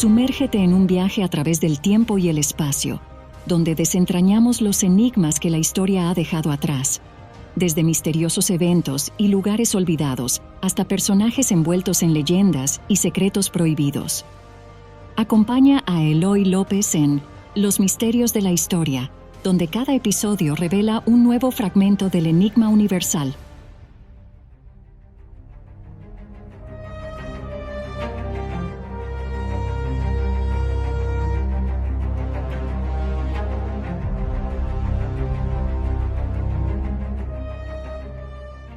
Sumérgete en un viaje a través del tiempo y el espacio, donde desentrañamos los enigmas que la historia ha dejado atrás, desde misteriosos eventos y lugares olvidados hasta personajes envueltos en leyendas y secretos prohibidos. Acompaña a Eloy López en Los Misterios de la Historia, donde cada episodio revela un nuevo fragmento del enigma universal.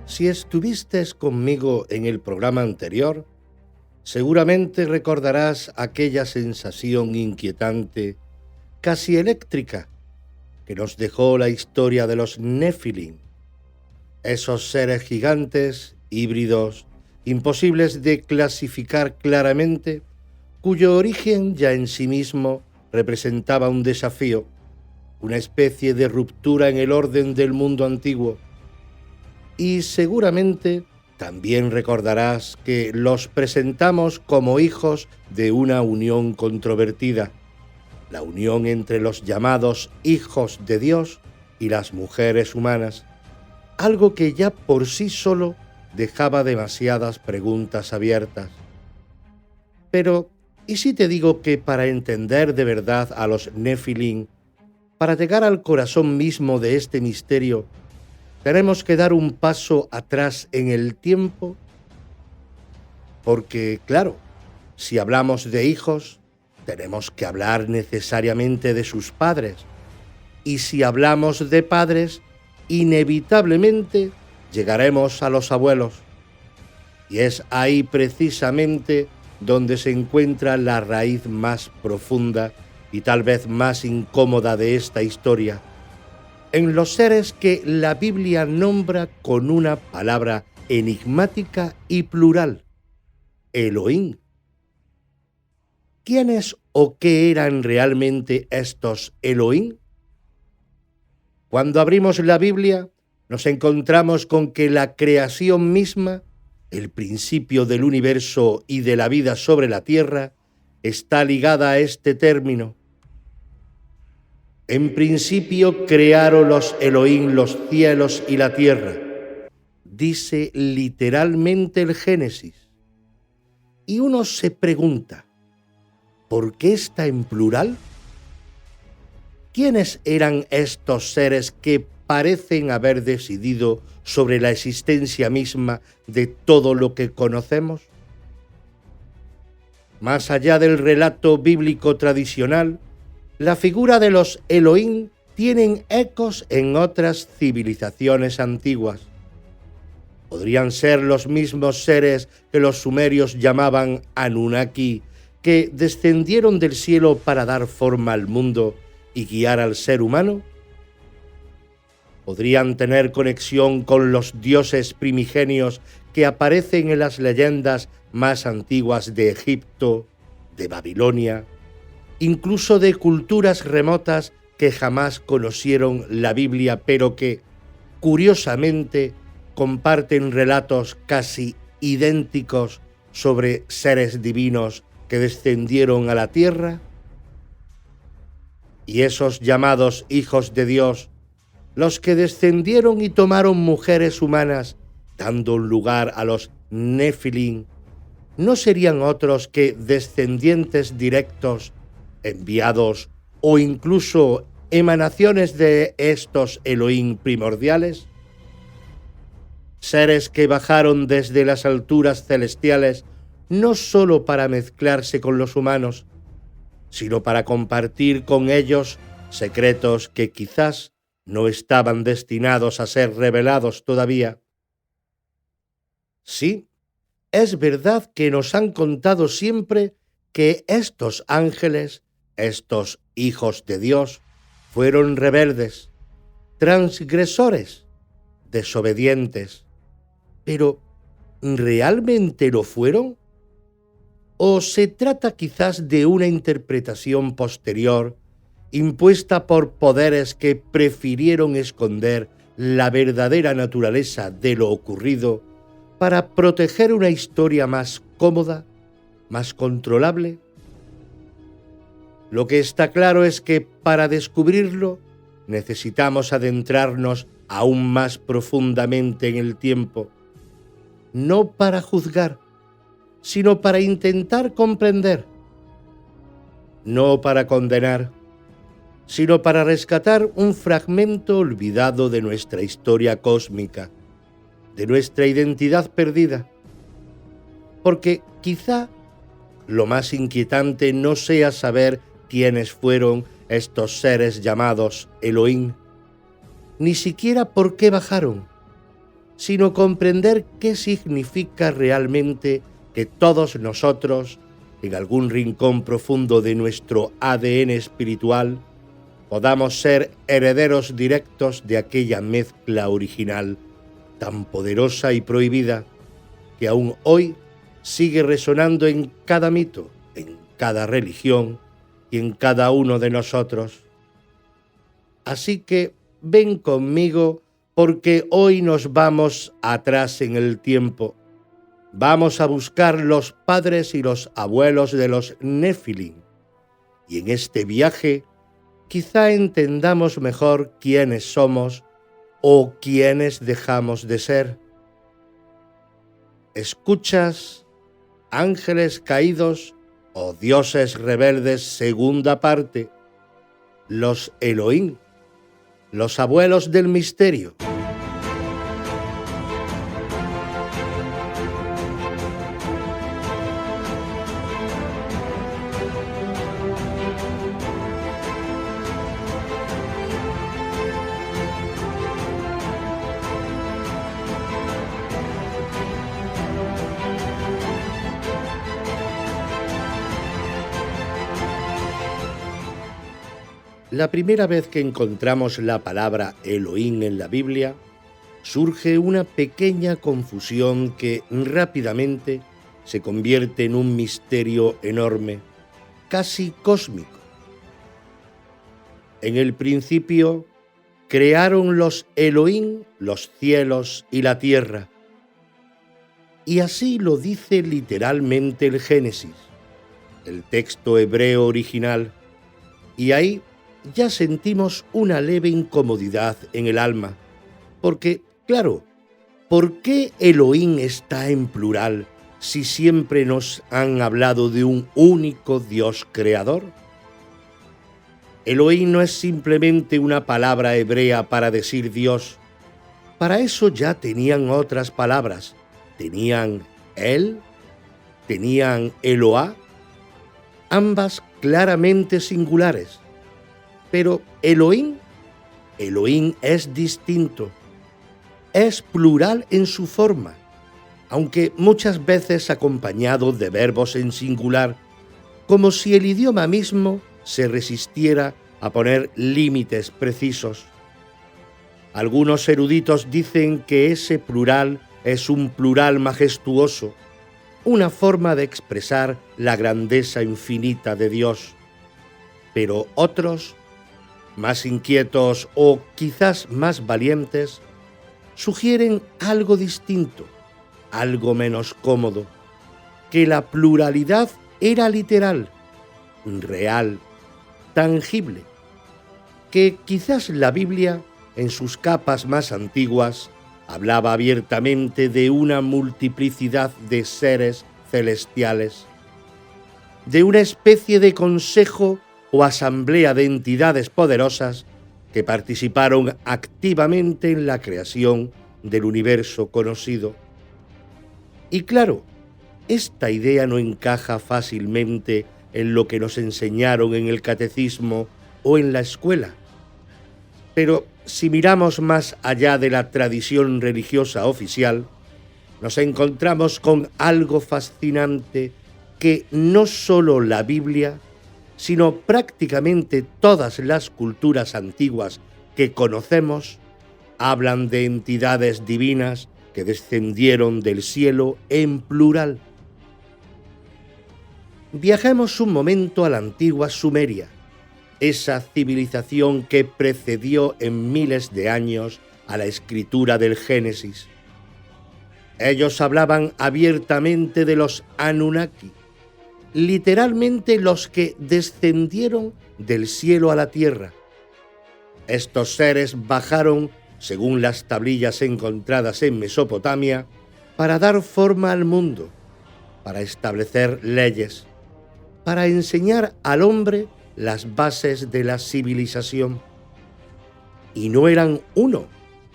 Si estuviste conmigo en el programa anterior, seguramente recordarás aquella sensación inquietante, casi eléctrica, que nos dejó la historia de los Nefilim, esos seres gigantes, híbridos, imposibles de clasificar claramente, cuyo origen ya en sí mismo representaba un desafío, una especie de ruptura en el orden del mundo antiguo. Y seguramente también recordarás que los presentamos como hijos de una unión controvertida, la unión entre los llamados hijos de Dios y las mujeres humanas, algo que ya por sí solo dejaba demasiadas preguntas abiertas. Pero, ¿y si te digo que para entender de verdad a los Nefilim, para llegar al corazón mismo de este misterio, tenemos que dar un paso atrás en el tiempo? Porque, claro, si hablamos de hijos, tenemos que hablar necesariamente de sus padres. Y si hablamos de padres, inevitablemente llegaremos a los abuelos. Y es ahí precisamente donde se encuentra la raíz más profunda y tal vez más incómoda de esta historia, en los seres que la Biblia nombra con una palabra enigmática y plural: Elohim. ¿Quiénes o qué eran realmente estos Elohim? Cuando abrimos la Biblia, nos encontramos con que la creación misma, el principio del universo y de la vida sobre la tierra, está ligada a este término. En principio crearon los Elohim los cielos y la tierra, dice literalmente el Génesis. Y uno se pregunta, ¿por qué está en plural? ¿Quiénes eran estos seres que parecen haber decidido sobre la existencia misma de todo lo que conocemos? Más allá del relato bíblico tradicional, la figura de los Elohim tienen ecos en otras civilizaciones antiguas. Podrían ser los mismos seres que los sumerios llamaban Anunnaki, que descendieron del cielo para dar forma al mundo y guiar al ser humano. Podrían tener conexión con los dioses primigenios que aparecen en las leyendas más antiguas de Egipto, de Babilonia, incluso de culturas remotas que jamás conocieron la Biblia, pero que, curiosamente, comparten relatos casi idénticos sobre seres divinos que descendieron a la tierra. Y esos llamados hijos de Dios, los que descendieron y tomaron mujeres humanas, dando lugar a los Nefilim, ¿no serían otros que descendientes directos, enviados o incluso emanaciones de estos Elohim primordiales? Seres que bajaron desde las alturas celestiales no solo para mezclarse con los humanos, sino para compartir con ellos secretos que quizás no estaban destinados a ser revelados todavía. Sí, es verdad que nos han contado siempre que estos ángeles, estos hijos de Dios, fueron rebeldes, transgresores, desobedientes. Pero, ¿realmente lo fueron? ¿O se trata quizás de una interpretación posterior, impuesta por poderes que prefirieron esconder la verdadera naturaleza de lo ocurrido para proteger una historia más cómoda, más controlable? Lo que está claro es que para descubrirlo necesitamos adentrarnos aún más profundamente en el tiempo, no para juzgar, sino para intentar comprender, no para condenar, sino para rescatar un fragmento olvidado de nuestra historia cósmica, de nuestra identidad perdida. Porque quizá lo más inquietante no sea saber quiénes fueron estos seres llamados Elohim, ni siquiera por qué bajaron, sino comprender qué significa realmente que todos nosotros, en algún rincón profundo de nuestro ADN espiritual, podamos ser herederos directos de aquella mezcla original tan poderosa y prohibida que aún hoy sigue resonando en cada mito, en cada religión y en cada uno de nosotros. Así que ven conmigo porque hoy nos vamos atrás en el tiempo. Vamos a buscar los padres y los abuelos de los Nefilim. Y en este viaje quizá entendamos mejor quiénes somos o quiénes dejamos de ser. ¿Escuchas Ángeles Caídos o Dioses Rebeldes, segunda parte? Los Elohim, los abuelos del misterio. La primera vez que encontramos la palabra Elohim en la Biblia, surge una pequeña confusión que rápidamente se convierte en un misterio enorme, casi cósmico. En el principio, crearon los Elohim los cielos y la tierra. Y así lo dice literalmente el Génesis, el texto hebreo original, y ahí ya sentimos una leve incomodidad en el alma, porque, claro, ¿por qué Elohim está en plural si siempre nos han hablado de un único Dios creador? Elohim no es simplemente una palabra hebrea para decir Dios. Para eso ya tenían otras palabras. Tenían El, tenían Eloá, ambas claramente singulares. Pero Elohim es distinto, es plural en su forma, aunque muchas veces acompañado de verbos en singular, como si el idioma mismo se resistiera a poner límites precisos. Algunos eruditos dicen que ese plural es un plural majestuoso, una forma de expresar la grandeza infinita de Dios. Pero otros, más inquietos o quizás más valientes, sugieren algo distinto, algo menos cómodo, que la pluralidad era literal, real, tangible, que quizás la Biblia, en sus capas más antiguas, hablaba abiertamente de una multiplicidad de seres celestiales, de una especie de consejo o asamblea de entidades poderosas que participaron activamente en la creación del universo conocido. Y claro, esta idea no encaja fácilmente en lo que nos enseñaron en el catecismo o en la escuela. Pero si miramos más allá de la tradición religiosa oficial, nos encontramos con algo fascinante que no solo la Biblia, sino prácticamente todas las culturas antiguas que conocemos, hablan de entidades divinas que descendieron del cielo en plural. Viajemos un momento a la antigua Sumeria, esa civilización que precedió en miles de años a la escritura del literalmente los que descendieron del cielo a la tierra. Estos seres bajaron, según las tablillas encontradas en Mesopotamia, para dar forma al mundo, para establecer leyes, para enseñar al hombre las bases de la civilización. Y no eran uno,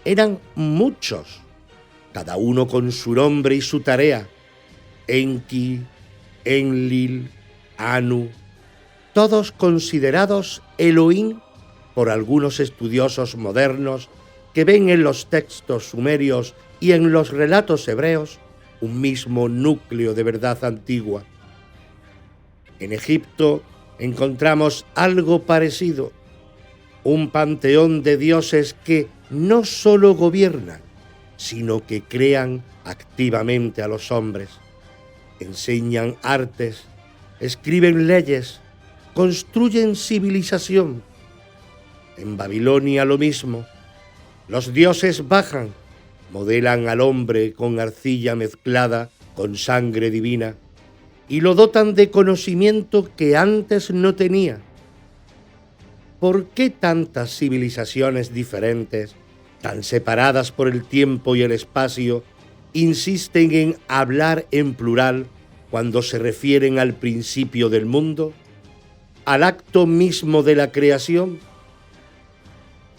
eran muchos, cada uno con su nombre y su tarea: Enki, Enlil, Anu, todos considerados Elohim por algunos estudiosos modernos que ven en los textos sumerios y en los relatos hebreos un mismo núcleo de verdad antigua. En Egipto encontramos algo parecido, un panteón de dioses que no solo gobiernan, sino que crean activamente a los hombres, enseñan artes, escriben leyes, construyen civilización. En Babilonia lo mismo. Los dioses bajan, modelan al hombre con arcilla mezclada con sangre divina y lo dotan de conocimiento que antes no tenía. ¿Por qué tantas civilizaciones diferentes, tan separadas por el tiempo y el espacio, insisten en hablar en plural cuando se refieren al principio del mundo, al acto mismo de la creación?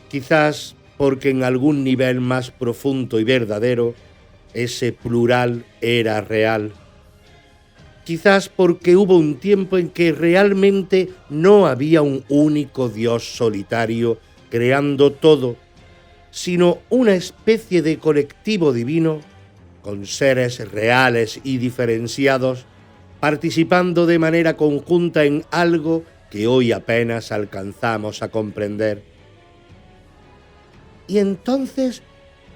Quizás porque en algún nivel más profundo y verdadero, ese plural era real. Quizás porque hubo un tiempo en que realmente no había un único Dios solitario creando todo, sino una especie de colectivo divino con seres reales y diferenciados, participando de manera conjunta en algo que hoy apenas alcanzamos a comprender. Y entonces,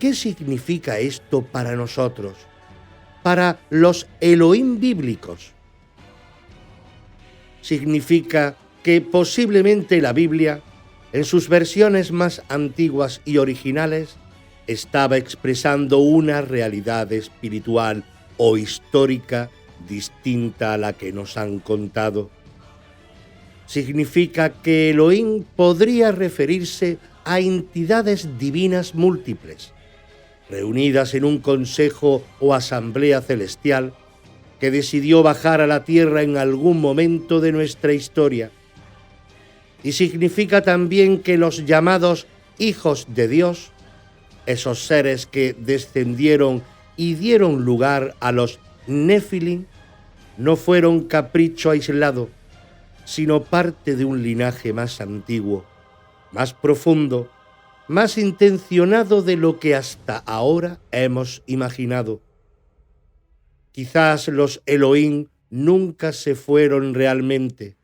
¿qué significa esto para nosotros, para los Elohim bíblicos? Significa que posiblemente la Biblia, en sus versiones más antiguas y originales, estaba expresando una realidad espiritual o histórica distinta a la que nos han contado. Significa que Elohim podría referirse a entidades divinas múltiples, reunidas en un consejo o asamblea celestial que decidió bajar a la tierra en algún momento de nuestra historia. Y significa también que los llamados hijos de Dios, esos seres que descendieron y dieron lugar a los Nefilim, no fueron capricho aislado, sino parte de un linaje más antiguo, más profundo, más intencionado de lo que hasta ahora hemos imaginado. Quizás los Elohim nunca se fueron realmente.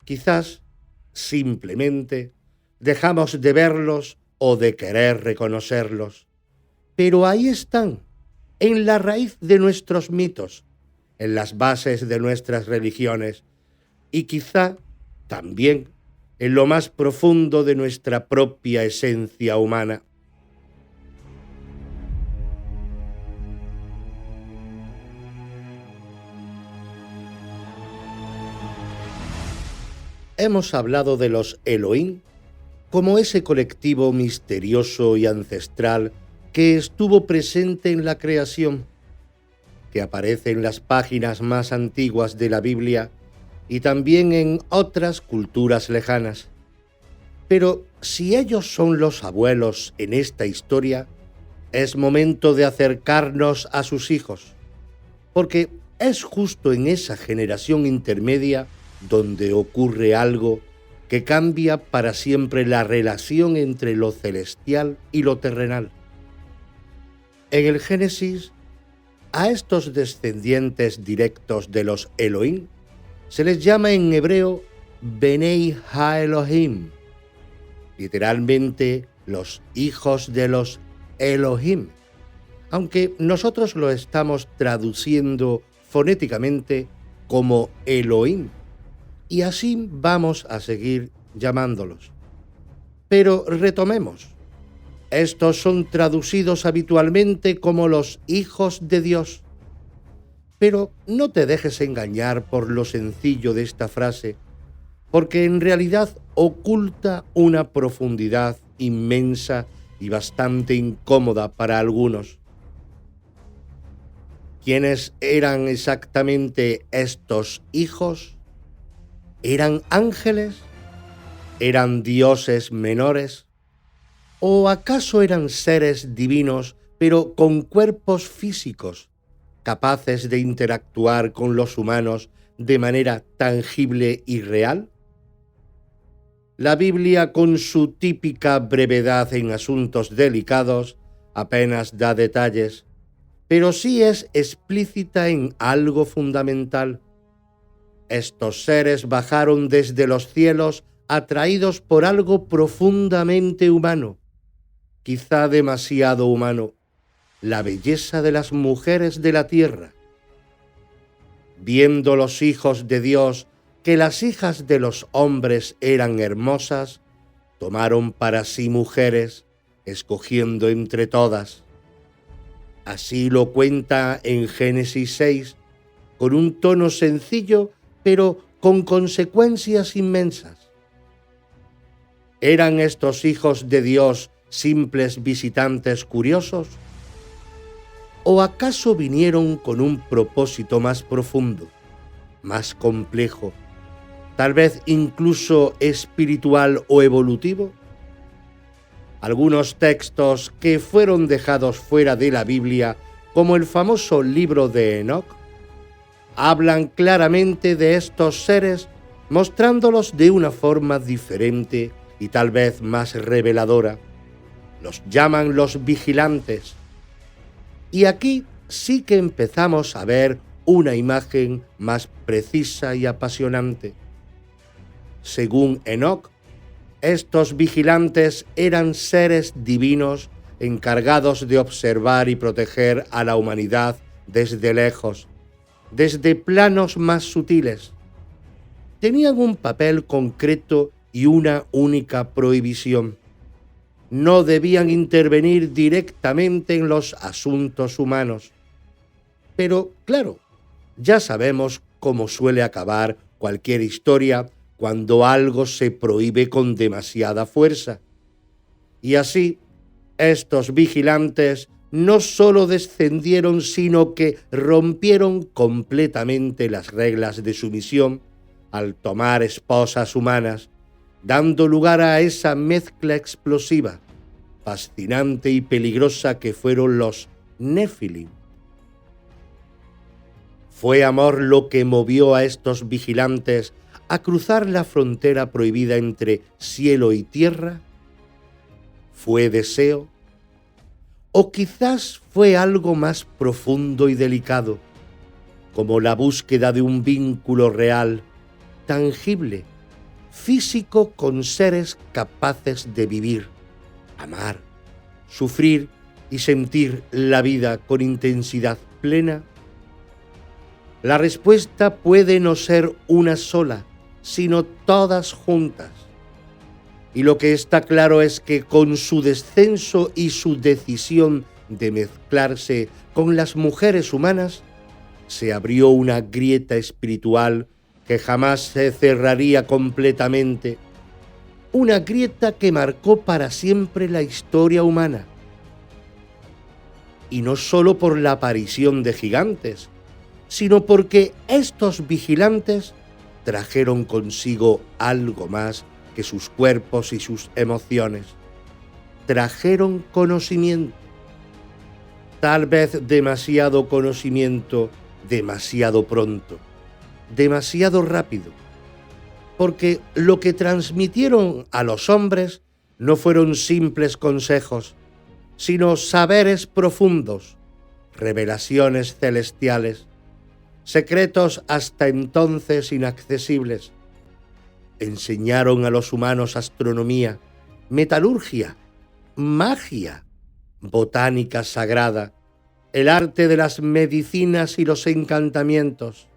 Quizás simplemente dejamos de verlos o de querer reconocerlos. Pero ahí están, en la raíz de nuestros mitos, en las bases de nuestras religiones y quizá también en lo más profundo de nuestra propia esencia humana. Hemos hablado de los Elohim como ese colectivo misterioso y ancestral que estuvo presente en la creación, que aparece en las páginas más antiguas de la Biblia y también en otras culturas lejanas. Pero si ellos son los abuelos en esta historia, es momento de acercarnos a sus hijos, porque es justo en esa generación intermedia donde ocurre algo que cambia para siempre la relación entre lo celestial y lo terrenal. En el Génesis, a estos descendientes directos de los Elohim se les llama en hebreo Benei ha-Elohim, literalmente los hijos de los Elohim, aunque nosotros lo estamos traduciendo fonéticamente como Elohim, y así vamos a seguir llamándolos. Pero retomemos. Estos son traducidos habitualmente como los hijos de Dios. Pero no te dejes engañar por lo sencillo de esta frase, porque en realidad oculta una profundidad inmensa y bastante incómoda para algunos. ¿Quiénes eran exactamente estos hijos? ¿Eran ángeles? ¿Eran dioses menores? ¿O acaso eran seres divinos, pero con cuerpos físicos, capaces de interactuar con los humanos de manera tangible y real? La Biblia, con su típica brevedad en asuntos delicados, apenas da detalles, pero sí es explícita en algo fundamental. Estos seres bajaron desde los cielos atraídos por algo profundamente humano, quizá demasiado humano, la belleza de las mujeres de la tierra. Viendo los hijos de Dios que las hijas de los hombres eran hermosas, tomaron para sí mujeres, escogiendo entre todas. Así lo cuenta en Génesis 6, con un tono sencillo, pero con consecuencias inmensas. ¿Eran estos hijos de Dios simples visitantes curiosos? ¿O acaso vinieron con un propósito más profundo, más complejo, tal vez incluso espiritual o evolutivo? Algunos textos que fueron dejados fuera de la Biblia, como el famoso libro de Enoc, hablan claramente de estos seres, mostrándolos de una forma diferente y tal vez más reveladora. Los llaman los vigilantes. Y aquí sí que empezamos a ver una imagen más precisa y apasionante. Según Enoc, estos vigilantes eran seres divinos encargados de observar y proteger a la humanidad desde lejos, desde planos más sutiles. Tenían un papel concreto y una única prohibición. No debían intervenir directamente en los asuntos humanos. Pero, claro, ya sabemos cómo suele acabar cualquier historia cuando algo se prohíbe con demasiada fuerza. Y así, estos vigilantes no solo descendieron, sino que rompieron completamente las reglas de su misión al tomar esposas humanas, dando lugar a esa mezcla explosiva, fascinante y peligrosa que fueron los Nefilim. ¿Fue amor lo que movió a estos vigilantes a cruzar la frontera prohibida entre cielo y tierra? ¿Fue deseo? ¿O quizás fue algo más profundo y delicado, como la búsqueda de un vínculo real, tangible, físico con seres capaces de vivir, amar, sufrir y sentir la vida con intensidad plena? La respuesta puede no ser una sola, sino todas juntas. Y lo que está claro es que con su descenso y su decisión de mezclarse con las mujeres humanas, se abrió una grieta espiritual que jamás se cerraría completamente, una grieta que marcó para siempre la historia humana. Y no solo por la aparición de gigantes, sino porque estos vigilantes trajeron consigo algo más que sus cuerpos y sus emociones. Trajeron conocimiento. Tal vez demasiado conocimiento, demasiado pronto, demasiado rápido, porque lo que transmitieron a los hombres no fueron simples consejos, sino saberes profundos, revelaciones celestiales, secretos hasta entonces inaccesibles. Enseñaron a los humanos astronomía, metalurgia, magia, botánica sagrada, el arte de las medicinas y los encantamientos.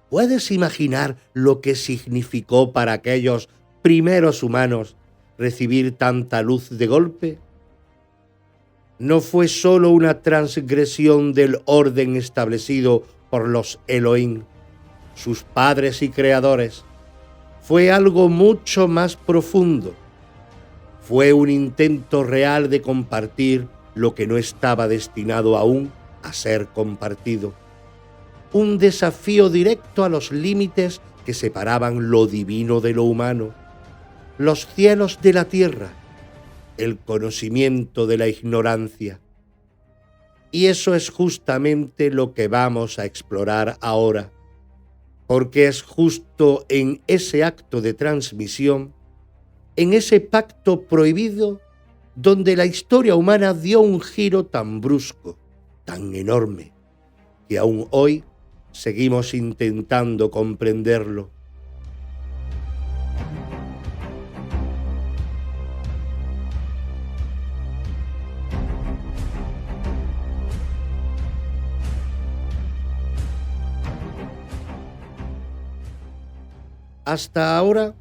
¿Puedes imaginar lo que significó para aquellos primeros humanos recibir tanta luz de golpe? no fue sólo una transgresión del orden establecido por los Elohim, sus padres y creadores. Fue algo mucho más profundo. Fue un intento real de compartir lo que no estaba destinado aún a ser compartido. Un desafío directo a los límites que separaban lo divino de lo humano, los cielos de la tierra, el conocimiento de la ignorancia. Y eso es justamente lo que vamos a explorar ahora, porque es justo en ese acto de transmisión, en ese pacto prohibido, donde la historia humana dio un giro tan brusco, tan enorme, que aún hoy seguimos intentando comprenderlo. Hasta ahora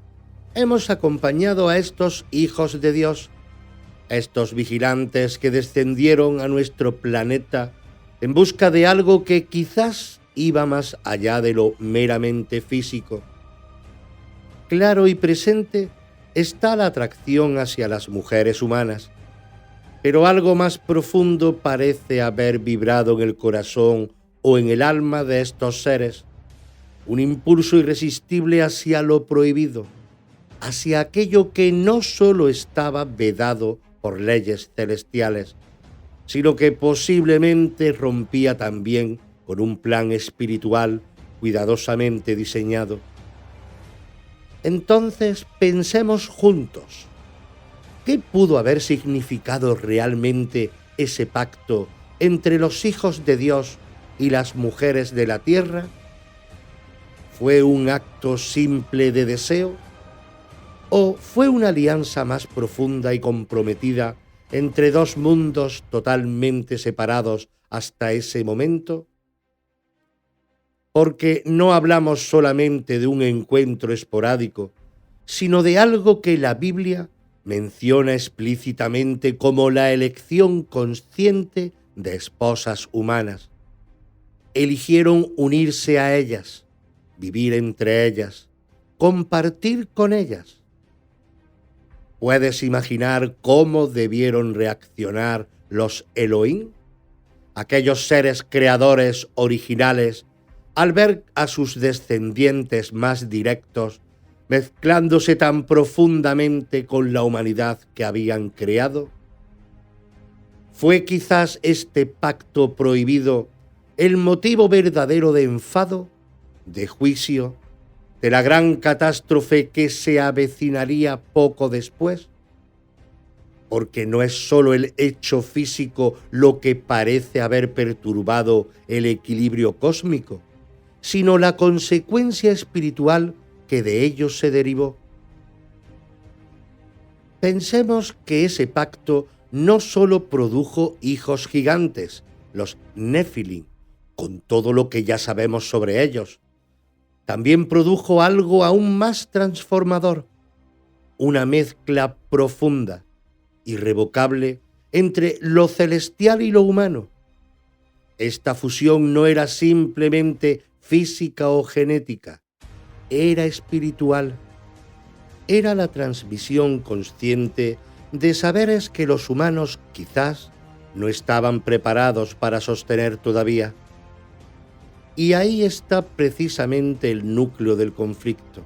hemos acompañado a estos hijos de Dios, a estos vigilantes que descendieron a nuestro planeta en busca de algo que quizás iba más allá de lo meramente físico. Claro y presente está la atracción hacia las mujeres humanas, pero algo más profundo parece haber vibrado en el corazón o en el alma de estos seres, un impulso irresistible hacia lo prohibido, hacia aquello que no solo estaba vedado por leyes celestiales, sino que posiblemente rompía también con un plan espiritual cuidadosamente diseñado. Entonces pensemos juntos, ¿qué pudo haber significado realmente ese pacto entre los hijos de Dios y las mujeres de la tierra? ¿Fue un acto simple de deseo? ¿O fue una alianza más profunda y comprometida entre dos mundos totalmente separados hasta ese momento? Porque no hablamos solamente de un encuentro esporádico, sino de algo que la Biblia menciona explícitamente como la elección consciente de esposas humanas. Eligieron unirse a ellas, vivir entre ellas, compartir con ellas. ¿Puedes imaginar cómo debieron reaccionar los Elohim, aquellos seres creadores originales, al ver a sus descendientes más directos mezclándose tan profundamente con la humanidad que habían creado? ¿Fue quizás este pacto prohibido el motivo verdadero de enfado, de juicio, de la gran catástrofe que se avecinaría poco después? Porque no es solo el hecho físico lo que parece haber perturbado el equilibrio cósmico, sino la consecuencia espiritual que de ello se derivó. Pensemos que ese pacto no solo produjo hijos gigantes, los Nefilim, con todo lo que ya sabemos sobre ellos, también produjo algo aún más transformador, una mezcla profunda, irrevocable, entre lo celestial y lo humano. Esta fusión no era simplemente física o genética, era espiritual. Era la transmisión consciente de saberes que los humanos quizás no estaban preparados para sostener todavía. Y ahí está precisamente el núcleo del conflicto.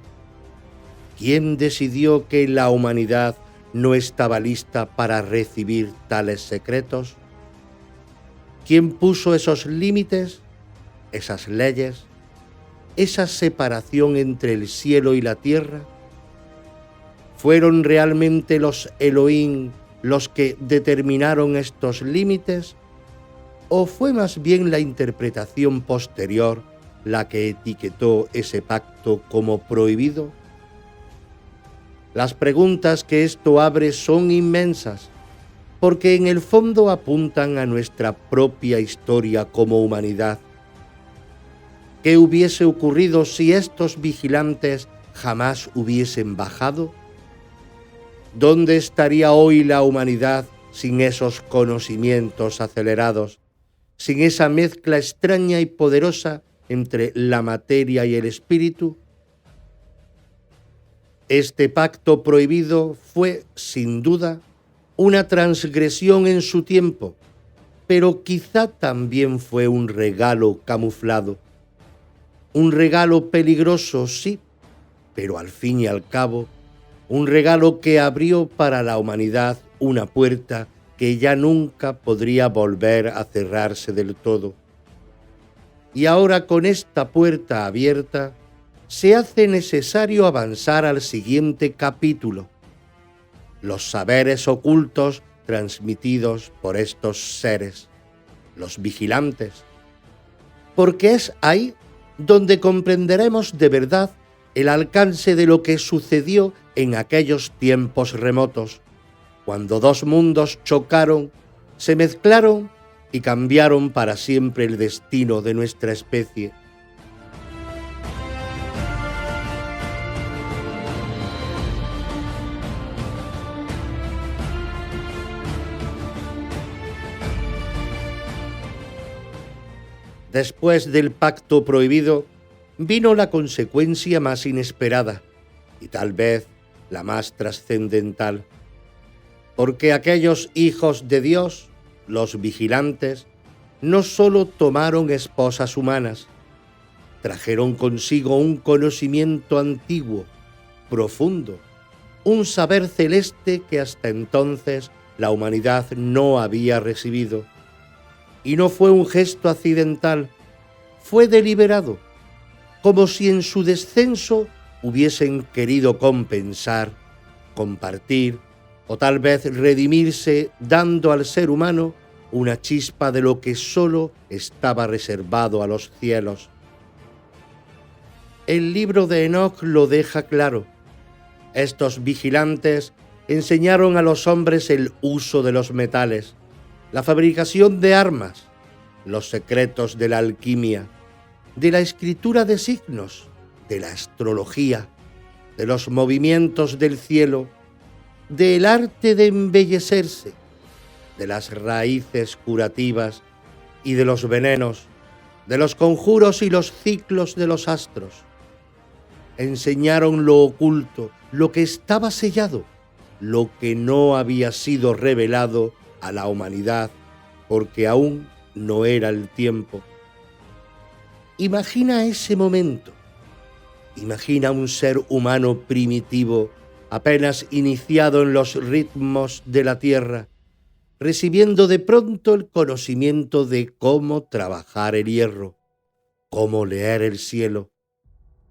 ¿Quién decidió que la humanidad no estaba lista para recibir tales secretos? ¿Quién puso esos límites, esas leyes, esa separación entre el cielo y la tierra? ¿Fueron realmente los Elohim los que determinaron estos límites? ¿O fue más bien la interpretación posterior la que etiquetó ese pacto como prohibido? Las preguntas que esto abre son inmensas, porque en el fondo apuntan a nuestra propia historia como humanidad. ¿Qué hubiese ocurrido si estos vigilantes jamás hubiesen bajado? ¿Dónde estaría hoy la humanidad sin esos conocimientos acelerados, sin esa mezcla extraña y poderosa entre la materia y el espíritu? Este pacto prohibido fue, sin duda, una transgresión en su tiempo, pero quizá también fue un regalo camuflado. Un regalo peligroso, sí, pero al fin y al cabo, un regalo que abrió para la humanidad una puerta que ya nunca podría volver a cerrarse del todo. Y ahora, con esta puerta abierta, se hace necesario avanzar al siguiente capítulo: los saberes ocultos transmitidos por estos seres, los vigilantes. Porque es ahí donde comprenderemos de verdad el alcance de lo que sucedió en aquellos tiempos remotos, cuando dos mundos chocaron, se mezclaron y cambiaron para siempre el destino de nuestra especie. Después del pacto prohibido, vino la consecuencia más inesperada y tal vez la más trascendental, porque aquellos hijos de Dios, los vigilantes, no solo tomaron esposas humanas, trajeron consigo un conocimiento antiguo, profundo, un saber celeste que hasta entonces la humanidad no había recibido. Y no fue un gesto accidental, fue deliberado, como si en su descenso hubiesen querido compensar, compartir o tal vez redimirse, dando al ser humano una chispa de lo que solo estaba reservado a los cielos. El libro de Enoc lo deja claro. Estos vigilantes enseñaron a los hombres el uso de los metales, la fabricación de armas, los secretos de la alquimia, de la escritura de signos, de la astrología, de los movimientos del cielo, del arte de embellecerse, de las raíces curativas y de los venenos, de los conjuros y los ciclos de los astros. Enseñaron lo oculto, lo que estaba sellado, lo que no había sido revelado a la humanidad, porque aún no era el tiempo. Imagina ese momento. Imagina un ser humano primitivo, apenas iniciado en los ritmos de la tierra, recibiendo de pronto el conocimiento de cómo trabajar el hierro, cómo leer el cielo,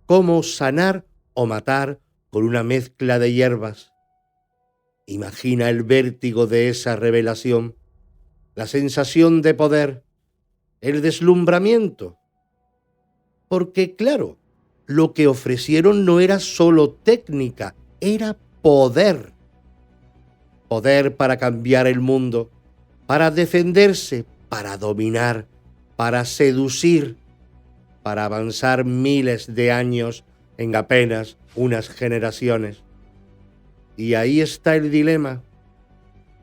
cómo sanar o matar con una mezcla de hierbas. Imagina el vértigo de esa revelación, la sensación de poder, el deslumbramiento. Porque claro, lo que ofrecieron no era solo técnica, era poder. Poder para cambiar el mundo, para defenderse, para dominar, para seducir, para avanzar miles de años en apenas unas generaciones. Y ahí está el dilema,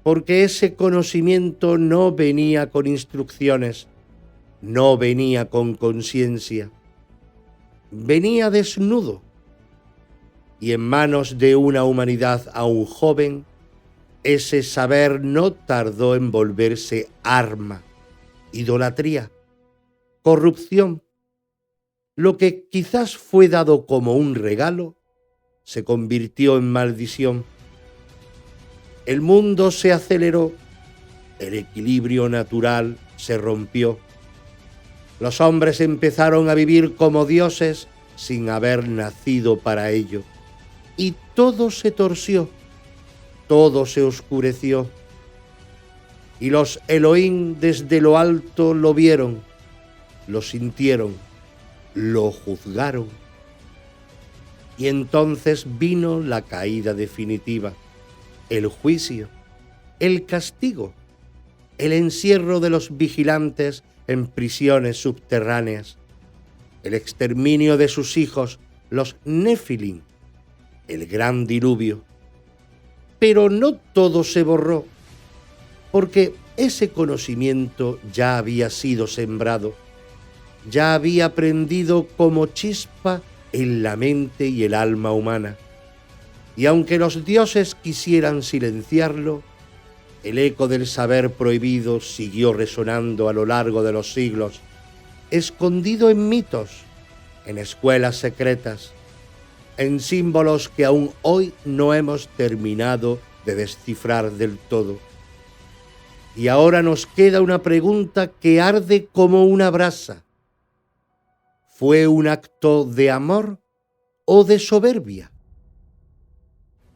porque ese conocimiento no venía con instrucciones, no venía con conciencia, venía desnudo, y en manos de una humanidad aún joven, ese saber no tardó en volverse arma, idolatría, corrupción. Lo que quizás fue dado como un regalo, se convirtió en maldición. El mundo se aceleró, el equilibrio natural se rompió. Los hombres empezaron a vivir como dioses sin haber nacido para ello. Y todo se torció, todo se oscureció. Y los Elohim desde lo alto lo vieron, lo sintieron, lo juzgaron. Y entonces vino la caída definitiva, el juicio, el castigo, el encierro de los vigilantes en prisiones subterráneas, el exterminio de sus hijos, los Nefilim, el gran diluvio. Pero no todo se borró. porque ese conocimiento ya había sido sembrado, ya había prendido como chispa en la mente y el alma humana. Y aunque los dioses quisieran silenciarlo, el eco del saber prohibido siguió resonando a lo largo de los siglos, escondido en mitos, en escuelas secretas, en símbolos que aún hoy no hemos terminado de descifrar del todo. Y ahora nos queda una pregunta que arde como una brasa. ¿Fue un acto de amor o de soberbia?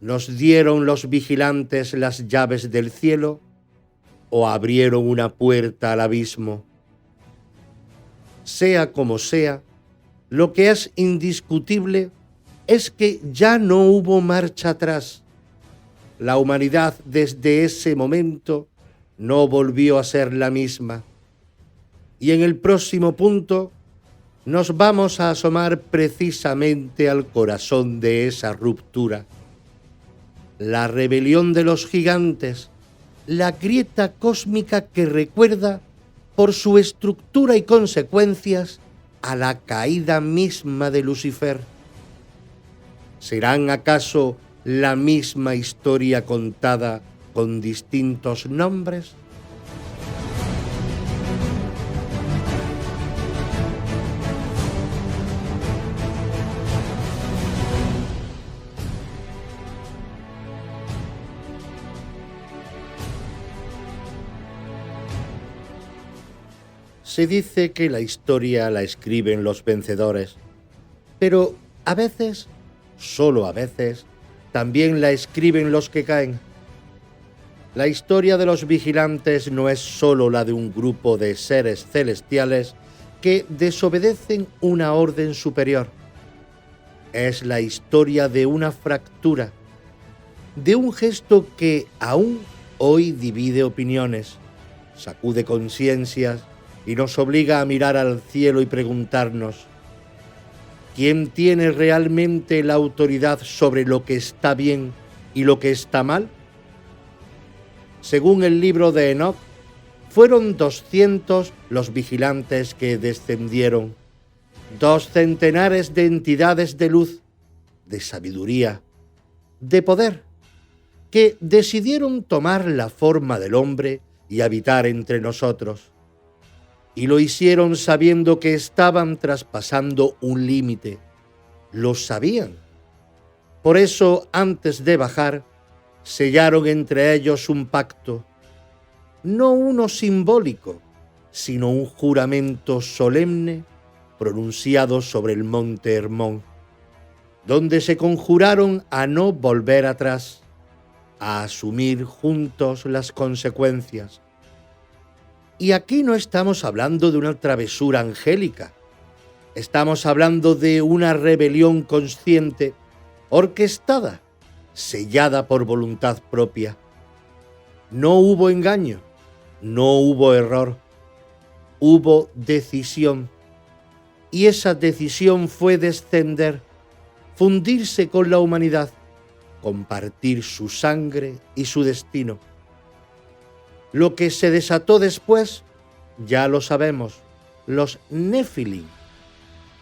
¿Nos dieron los vigilantes las llaves del cielo o abrieron una puerta al abismo? Sea como sea, lo que es indiscutible es que ya no hubo marcha atrás. La humanidad desde ese momento no volvió a ser la misma. Y en el próximo punto nos vamos a asomar precisamente al corazón de esa ruptura. La rebelión de los gigantes, la grieta cósmica que recuerda, por su estructura y consecuencias, a la caída misma de Lucifer. ¿Serán acaso la misma historia contada con distintos nombres? Se dice que la historia la escriben los vencedores, pero a veces, solo a veces, también la escriben los que caen. La historia de los vigilantes no es solo la de un grupo de seres celestiales que desobedecen una orden superior. Es la historia de una fractura, de un gesto que aún hoy divide opiniones, sacude conciencias y nos obliga a mirar al cielo y preguntarnos: ¿quién tiene realmente la autoridad sobre lo que está bien y lo que está mal? Según el libro de Enoc, fueron 200 los vigilantes que descendieron, 2 centenares de entidades de luz, de sabiduría, de poder, que decidieron tomar la forma del hombre y habitar entre nosotros. Y lo hicieron sabiendo que estaban traspasando un límite. Lo sabían. Por eso, antes de bajar, sellaron entre ellos un pacto, no uno simbólico, sino un juramento solemne pronunciado sobre el monte Hermón, donde se conjuraron a no volver atrás, a asumir juntos las consecuencias. Y aquí no estamos hablando de una travesura angélica, estamos hablando de una rebelión consciente, orquestada, sellada por voluntad propia. No hubo engaño, no hubo error, hubo decisión. Y esa decisión fue descender, fundirse con la humanidad, compartir su sangre y su destino. Lo que se desató después, ya lo sabemos, los Nefilim,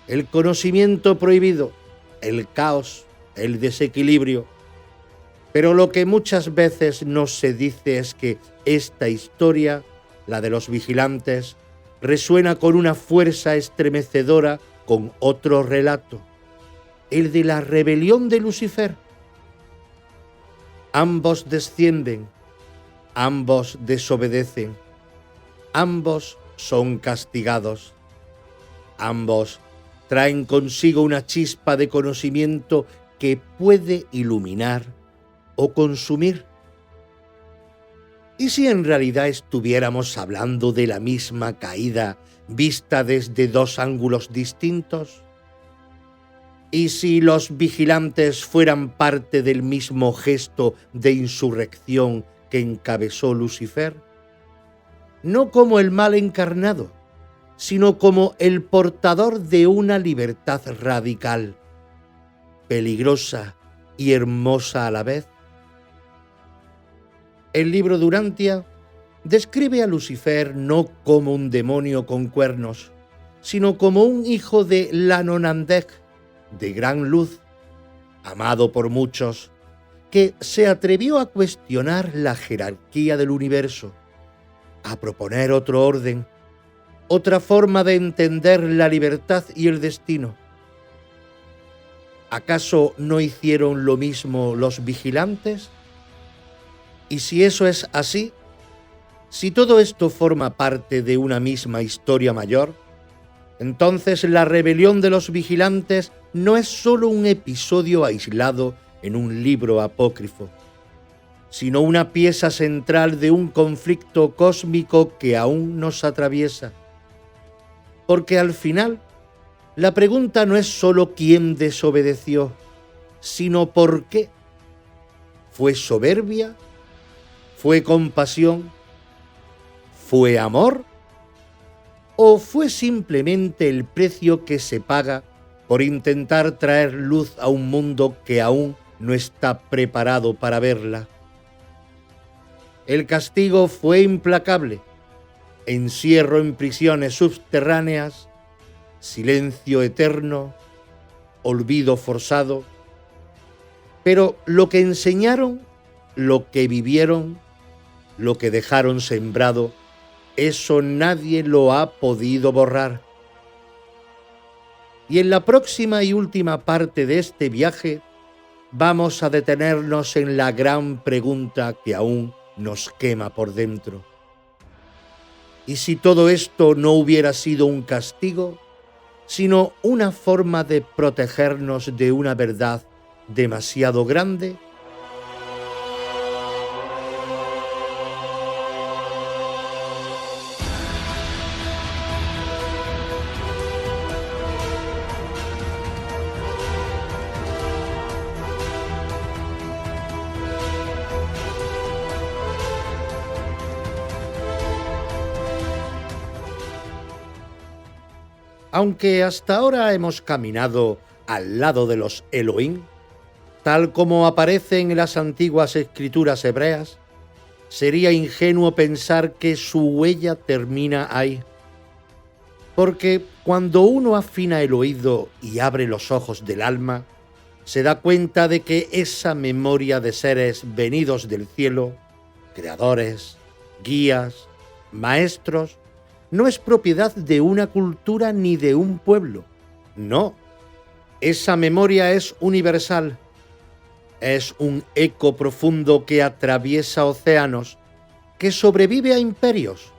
el conocimiento prohibido, el caos, el desequilibrio. Pero lo que muchas veces no se dice es que esta historia, la de los vigilantes, resuena con una fuerza estremecedora con otro relato, el de la rebelión de Lucifer. Ambos descienden, ambos desobedecen, ambos son castigados, ambos traen consigo una chispa de conocimiento que puede iluminar o consumir. ¿Y si en realidad estuviéramos hablando de la misma caída vista desde 2 ángulos distintos? ¿Y si los vigilantes fueran parte del mismo gesto de insurrección que encabezó Lucifer? No como el mal encarnado, sino como el portador de una libertad radical, peligrosa y hermosa a la vez. El libro de Urantia describe a Lucifer no como un demonio con cuernos, sino como un hijo de Lanonandeg, de gran luz, amado por muchos, que se atrevió a cuestionar la jerarquía del universo, a proponer otro orden, otra forma de entender la libertad y el destino. ¿Acaso no hicieron lo mismo los vigilantes? Y si eso es así, si todo esto forma parte de una misma historia mayor, entonces la rebelión de los vigilantes no es solo un episodio aislado en un libro apócrifo, sino una pieza central de un conflicto cósmico que aún nos atraviesa. Porque al final, la pregunta no es solo quién desobedeció, sino por qué. ¿Fue soberbia? ¿Fue compasión? ¿Fue amor? ¿O fue simplemente el precio que se paga por intentar traer luz a un mundo que aún no está preparado para verla? El castigo fue implacable: encierro en prisiones subterráneas, silencio eterno, olvido forzado. Pero lo que enseñaron, lo que vivieron, lo que dejaron sembrado, eso nadie lo ha podido borrar. Y en la próxima y última parte de este viaje, vamos a detenernos en la gran pregunta que aún nos quema por dentro. ¿Y si todo esto no hubiera sido un castigo, sino una forma de protegernos de una verdad demasiado grande? Aunque hasta ahora hemos caminado al lado de los Elohim, tal como aparece en las antiguas escrituras hebreas, sería ingenuo pensar que su huella termina ahí. Porque cuando uno afina el oído y abre los ojos del alma, se da cuenta de que esa memoria de seres venidos del cielo, creadores, guías, maestros, no es propiedad de una cultura ni de un pueblo. No, esa memoria es universal. Es un eco profundo que atraviesa océanos, que sobrevive a imperios,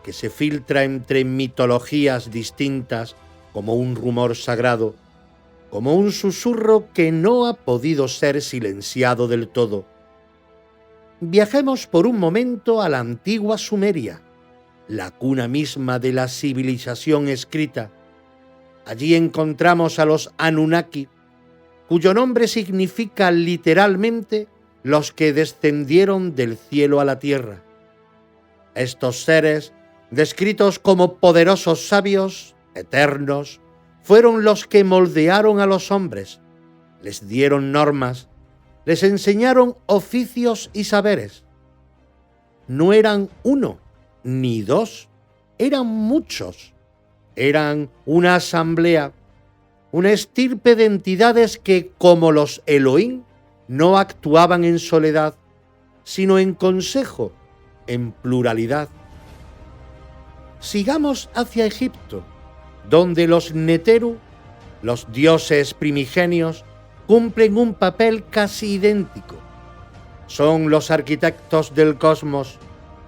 que se filtra entre mitologías distintas como un rumor sagrado, como un susurro que no ha podido ser silenciado del todo. Viajemos por un momento a la antigua Sumeria, la cuna misma de la civilización escrita. Allí encontramos a los Anunnaki, cuyo nombre significa literalmente los que descendieron del cielo a la tierra. Estos seres, descritos como poderosos sabios, eternos, fueron los que moldearon a los hombres, les dieron normas, les enseñaron oficios y saberes. No eran uno ni dos, eran muchos. Eran una asamblea, una estirpe de entidades que, como los Elohim, no actuaban en soledad, sino en consejo, en pluralidad. Sigamos hacia Egipto, donde los Neteru, los dioses primigenios, cumplen un papel casi idéntico. Son los arquitectos del cosmos,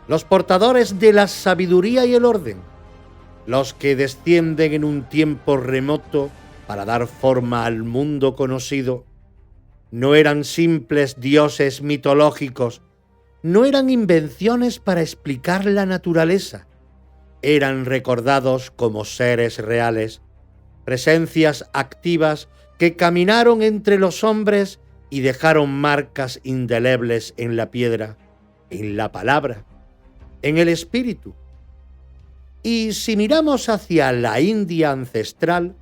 los portadores de la sabiduría y el orden, los que descienden en un tiempo remoto para dar forma al mundo conocido. No eran simples dioses mitológicos, no eran invenciones para explicar la naturaleza, eran recordados como seres reales, presencias activas que caminaron entre los hombres y dejaron marcas indelebles en la piedra, en la palabra, en el espíritu. Y si miramos hacia la India ancestral,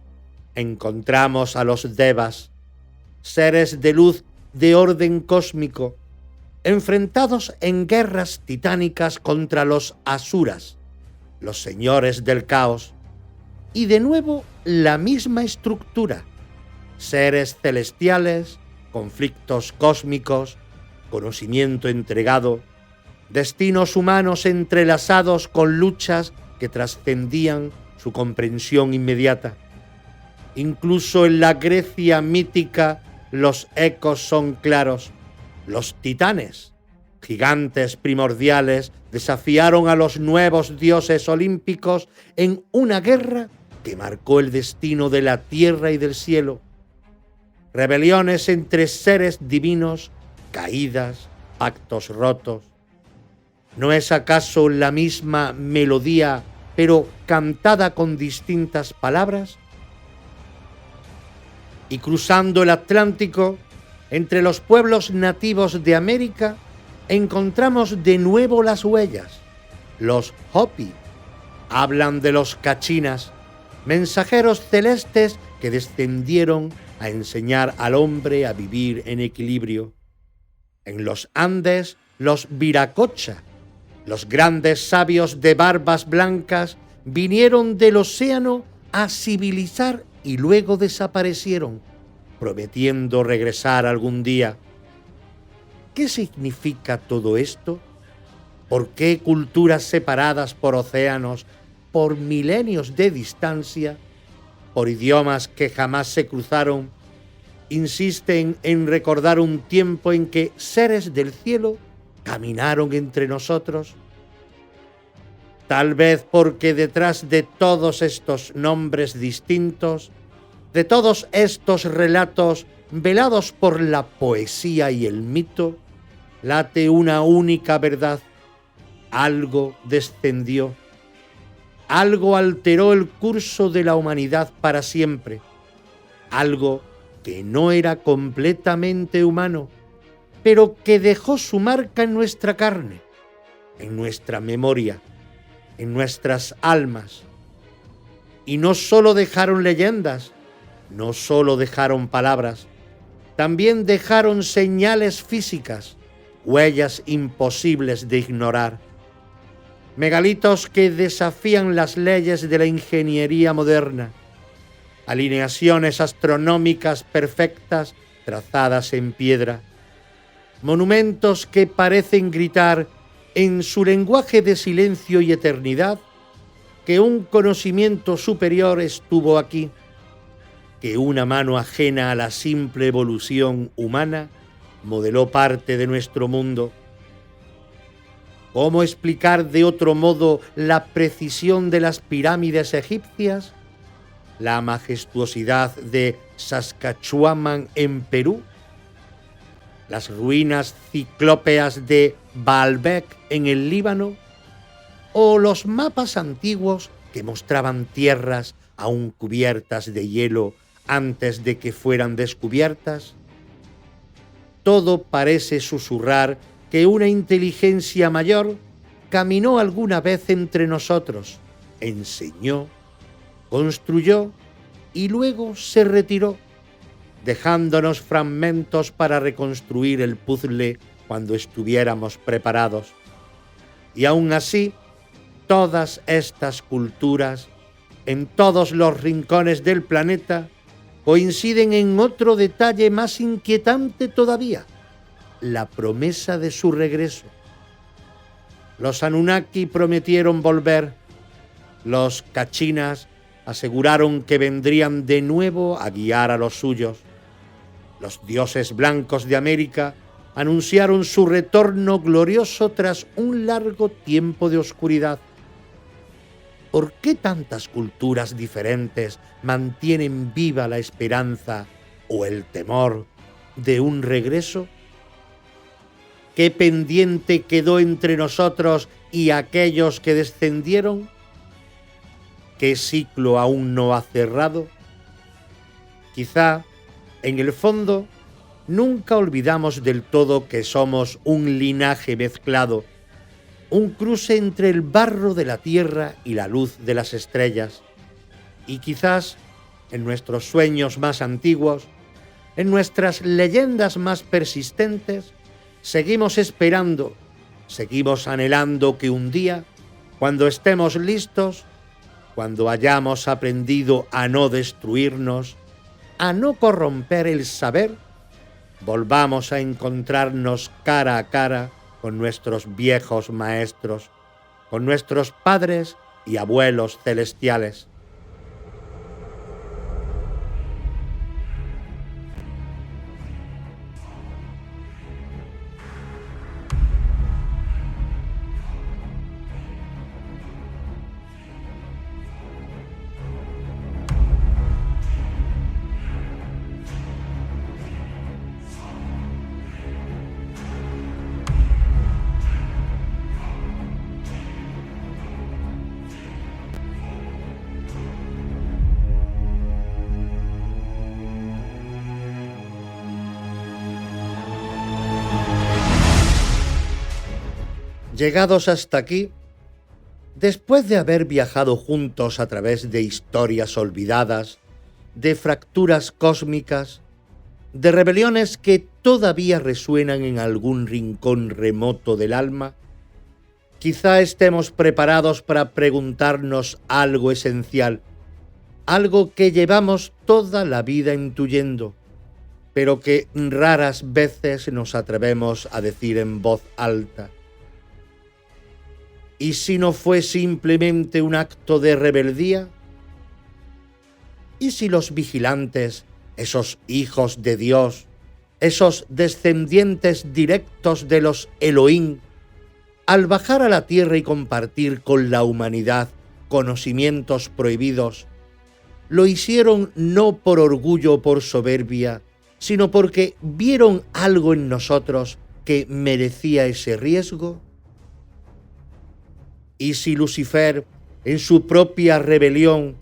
encontramos a los Devas, seres de luz de orden cósmico, enfrentados en guerras titánicas contra los asuras, los señores del caos, y de nuevo la misma estructura: seres celestiales, conflictos cósmicos, conocimiento entregado, destinos humanos entrelazados con luchas que trascendían su comprensión inmediata. Incluso en la Grecia mítica los ecos son claros. Los titanes, gigantes primordiales, desafiaron a los nuevos dioses olímpicos en una guerra que marcó el destino de la tierra y del cielo. Rebeliones entre seres divinos, caídas, pactos rotos. ¿No es acaso la misma melodía, pero cantada con distintas palabras? Y cruzando el Atlántico, entre los pueblos nativos de América, encontramos de nuevo las huellas. Los Hopi hablan de los Kachinas, mensajeros celestes que descendieron a enseñar al hombre a vivir en equilibrio. En los Andes, los Viracocha, los grandes sabios de barbas blancas, vinieron del océano a civilizar y luego desaparecieron, prometiendo regresar algún día. ¿Qué significa todo esto? ¿Por qué culturas separadas por océanos, por milenios de distancia, por idiomas que jamás se cruzaron, insisten en recordar un tiempo en que seres del cielo caminaron entre nosotros? Tal vez porque detrás de todos estos nombres distintos, de todos estos relatos velados por la poesía y el mito, late una única verdad: algo descendió, algo alteró el curso de la humanidad para siempre, algo que no era completamente humano, pero que dejó su marca en nuestra carne, en nuestra memoria, en nuestras almas. Y no solo dejaron leyendas, no solo dejaron palabras, también dejaron señales físicas, huellas imposibles de ignorar. Megalitos que desafían las leyes de la ingeniería moderna, alineaciones astronómicas perfectas trazadas en piedra, monumentos que parecen gritar en su lenguaje de silencio y eternidad que un conocimiento superior estuvo aquí, que una mano ajena a la simple evolución humana modeló parte de nuestro mundo. ¿Cómo explicar de otro modo la precisión de las pirámides egipcias, la majestuosidad de Saskatchewan en Perú, las ruinas ciclópeas de Baalbek en el Líbano, o los mapas antiguos que mostraban tierras aún cubiertas de hielo antes de que fueran descubiertas? Todo parece susurrar que una inteligencia mayor caminó alguna vez entre nosotros, enseñó, construyó y luego se retiró, dejándonos fragmentos para reconstruir el puzzle cuando estuviéramos preparados. Y aún así, todas estas culturas, en todos los rincones del planeta, coinciden en otro detalle más inquietante todavía: la promesa de su regreso. Los Anunnaki prometieron volver, los Kachinas aseguraron que vendrían de nuevo a guiar a los suyos, los dioses blancos de América anunciaron su retorno glorioso tras un largo tiempo de oscuridad. ¿Por qué tantas culturas diferentes mantienen viva la esperanza o el temor de un regreso? ¿Qué pendiente quedó entre nosotros y aquellos que descendieron? ¿Qué ciclo aún no ha cerrado? Quizá, en el fondo, nunca olvidamos del todo que somos un linaje mezclado, un cruce entre el barro de la tierra y la luz de las estrellas. Y quizás, en nuestros sueños más antiguos, en nuestras leyendas más persistentes, seguimos esperando, seguimos anhelando que un día, cuando estemos listos, cuando hayamos aprendido a no destruirnos, a no corromper el saber, volvamos a encontrarnos cara a cara con nuestros viejos maestros, con nuestros padres y abuelos celestiales. Llegados hasta aquí, después de haber viajado juntos a través de historias olvidadas, de fracturas cósmicas, de rebeliones que todavía resuenan en algún rincón remoto del alma, quizá estemos preparados para preguntarnos algo esencial, algo que llevamos toda la vida intuyendo, pero que raras veces nos atrevemos a decir en voz alta. ¿Y si no fue simplemente un acto de rebeldía? ¿Y si los vigilantes, esos hijos de Dios, esos descendientes directos de los Elohim, al bajar a la tierra y compartir con la humanidad conocimientos prohibidos, lo hicieron no por orgullo o por soberbia, sino porque vieron algo en nosotros que merecía ese riesgo? ¿Y si Lucifer, en su propia rebelión,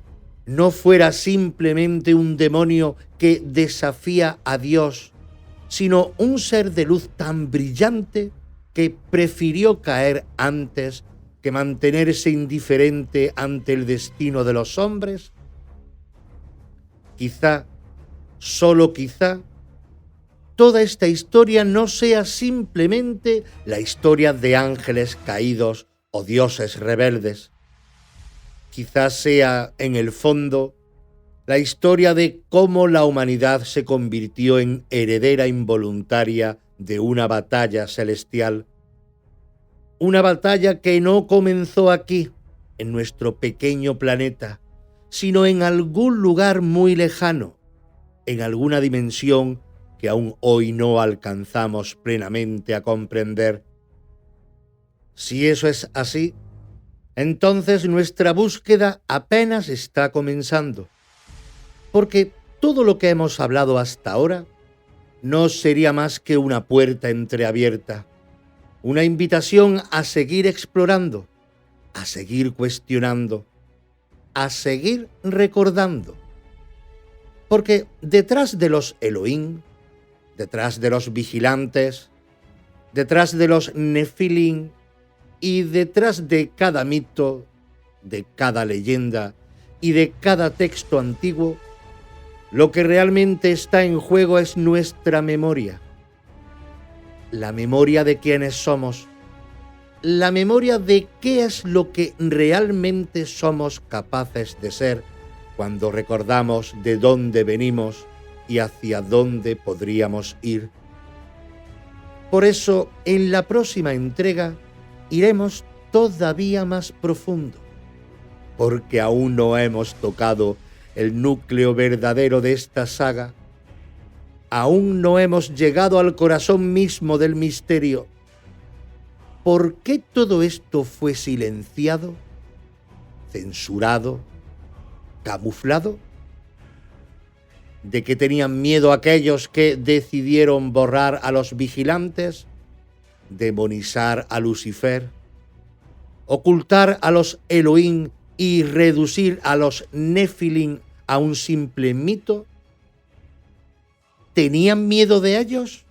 no fuera simplemente un demonio que desafía a Dios, sino un ser de luz tan brillante que prefirió caer antes que mantenerse indiferente ante el destino de los hombres? Quizá, solo quizá, toda esta historia no sea simplemente la historia de ángeles caídos o dioses rebeldes. Quizás sea, en el fondo, la historia de cómo la humanidad se convirtió en heredera involuntaria de una batalla celestial. Una batalla que no comenzó aquí, en nuestro pequeño planeta, sino en algún lugar muy lejano, en alguna dimensión que aún hoy no alcanzamos plenamente a comprender. Si eso es así, entonces nuestra búsqueda apenas está comenzando, porque todo lo que hemos hablado hasta ahora no sería más que una puerta entreabierta, una invitación a seguir explorando, a seguir cuestionando, a seguir recordando. Porque detrás de los Elohim, detrás de los vigilantes, detrás de los Nefilim, y detrás de cada mito, de cada leyenda y de cada texto antiguo, lo que realmente está en juego es nuestra memoria. La memoria de quiénes somos, la memoria de qué es lo que realmente somos capaces de ser cuando recordamos de dónde venimos y hacia dónde podríamos ir. Por eso, en la próxima entrega, iremos todavía más profundo, porque aún no hemos tocado el núcleo verdadero de esta saga, aún no hemos llegado al corazón mismo del misterio. ¿Por qué todo esto fue silenciado, censurado, camuflado? ¿De qué tenían miedo aquellos que decidieron borrar a los vigilantes, demonizar a Lucifer, ocultar a los Elohim y reducir a los Nefilim a un simple mito? ¿Tenían miedo de ellos?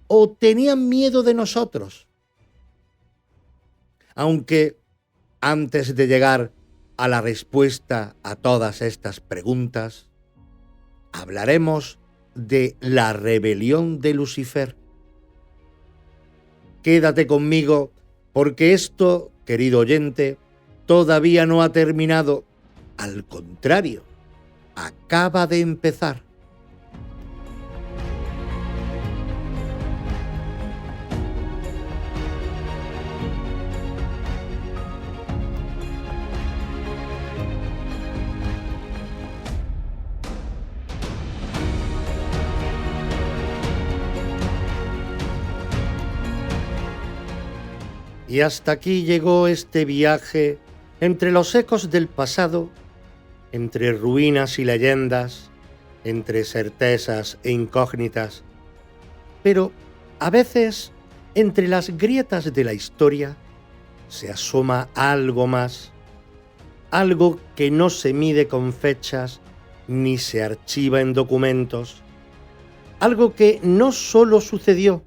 ¿O tenían miedo de nosotros? Aunque antes de llegar a la respuesta a todas estas preguntas, hablaremos de la rebelión de Lucifer, quédate conmigo, porque esto, querido oyente, todavía no ha terminado. Al contrario, acaba de empezar. Y hasta aquí llegó este viaje entre los ecos del pasado, entre ruinas y leyendas, entre certezas e incógnitas. Pero a veces, entre las grietas de la historia, se asoma algo más, algo que no se mide con fechas ni se archiva en documentos, algo que no solo sucedió,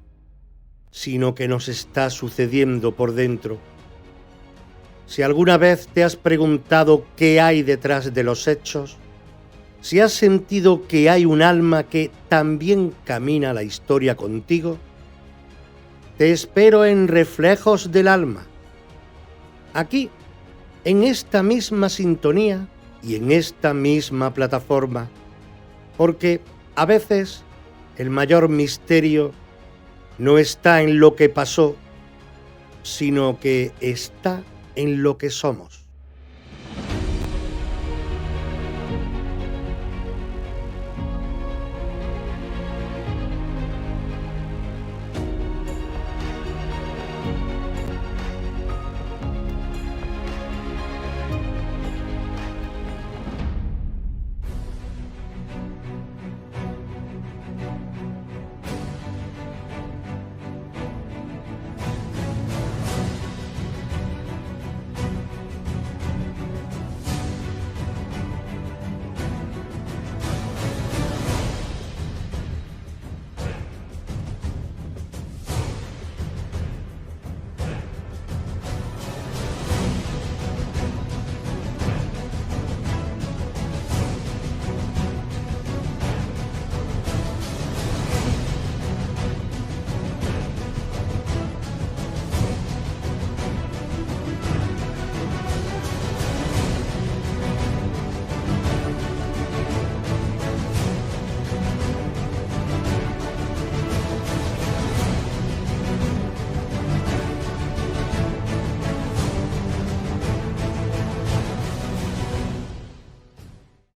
sino que nos está sucediendo por dentro. Si alguna vez te has preguntado qué hay detrás de los hechos, si has sentido que hay un alma que también camina la historia contigo, te espero en Reflejos del Alma, aquí, en esta misma sintonía y en esta misma plataforma, porque a veces el mayor misterio no está en lo que pasó, sino que está en lo que somos.